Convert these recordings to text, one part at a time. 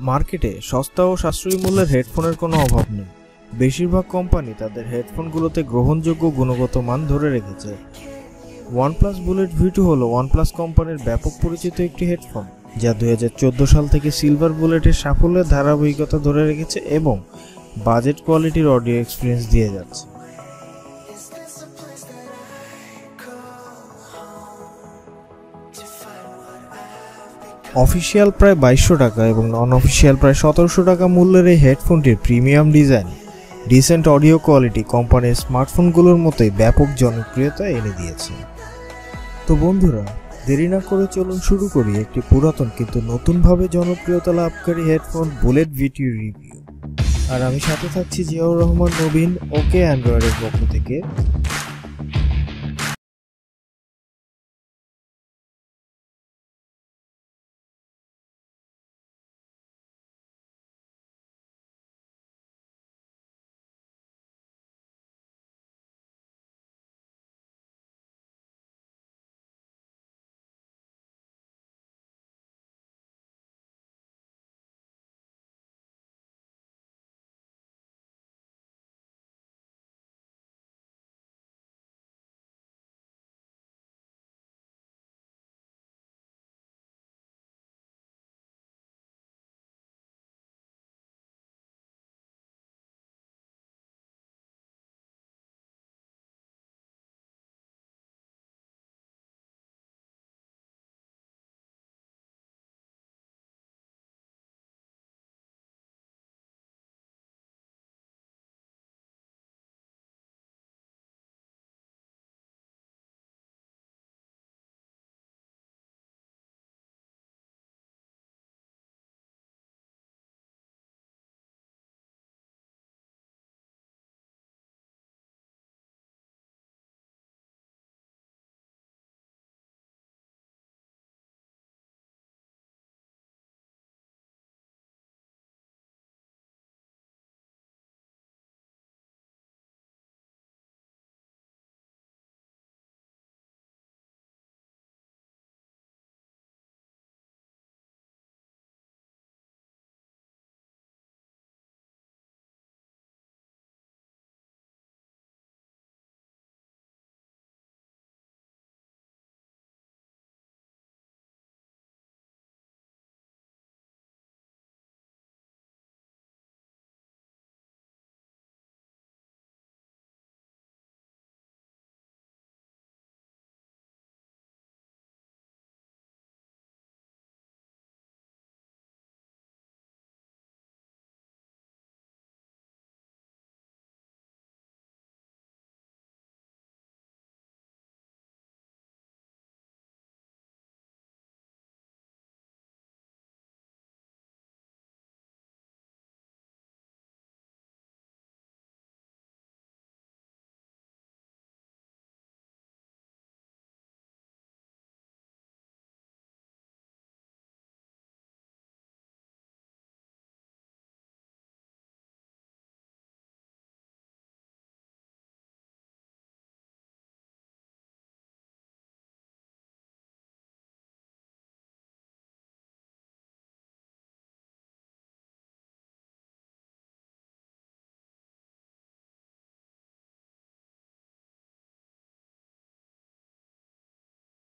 মার্কেটে সস্তা ও সাশ্রয়ী মূল্যের হেডফোনের কোনো অভাব নেই। বেশিরভাগ কোম্পানি তাদের হেডফোনগুলোতে গ্রহণযোগ্য গুণগত মান ধরে রেখেছে। OnePlus বুলেট V2 হলো OnePlus কোম্পানির ব্যাপক পরিচিত একটি হেডফোন, যা 2014 সাল থেকে সিলভার বুলেটের সাফল্যের ধারাবাহিকতা ধরে রেখেছে এবং বাজেট কোয়ালিটির অডিও এক্সপিরিয়েন্স দিয়ে যাচ্ছে। অফিসিয়াল প্রায় 2200 টাকা এবং নন অফিসিয়াল প্রায় 1700 টাকা মূল্যের এই হেডফোনটির premium design, decent audio quality কোম্পানির স্মার্টফোনগুলোর মতোই ব্যাপক জনপ্রিয়তা এনে দিয়েছে। তো বন্ধুরা, দেরি না করে চলুন শুরু করি একটি পুরাতন কিন্তু নতুনভাবে জনপ্রিয়তা লাভকারী হেডফোন বুলেট V2 রিভিউ। আর আমি সাথে থাকছি জিয়াউর রহমান নবীন, ওকে অ্যান্ড্রয়েডের পক্ষ থেকে।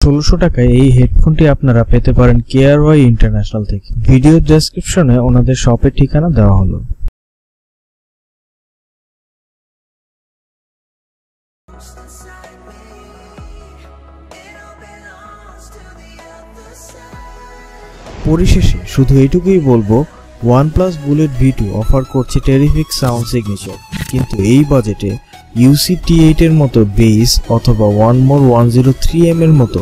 ষোলোশো টাকায় এই হেডফোনটি আপনারা পেতে পারেন KRY ইন্টারন্যাশনাল থেকে। ভিডিও ডেসক্রিপশনে ওনাদের শপের ঠিকানা দেওয়া হলো। পরিশেষে শুধু এইটুকুই বলবো, OnePlus বুলেট V2 অফার করছে টেরিফিক সাউন্ড সিগনেচার, কিন্তু এই বাজেটে UC T8 এর মতো বেস অথবা OneMore 103M এর মতো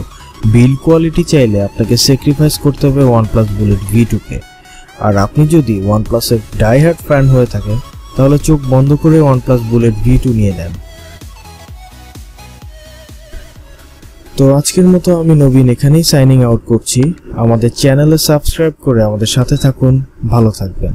বিল্ড কোয়ালিটি চাইলে আপনাকে স্যাক্রিফাইস করতে হবে OnePlus বুলেট V2 কে। আর আপনি যদি OnePlus এর ডাইহার্ড ফ্যান হয়ে থাকেন, তাহলে চোখ বন্ধ করে OnePlus বুলেট V2 নিয়ে নেন। তো আজকের মতো আমি নবীন এখানেই সাইনিং আউট করছি। আমাদের চ্যানেলে সাবস্ক্রাইব করে আমাদের সাথে থাকুন। ভালো থাকবেন।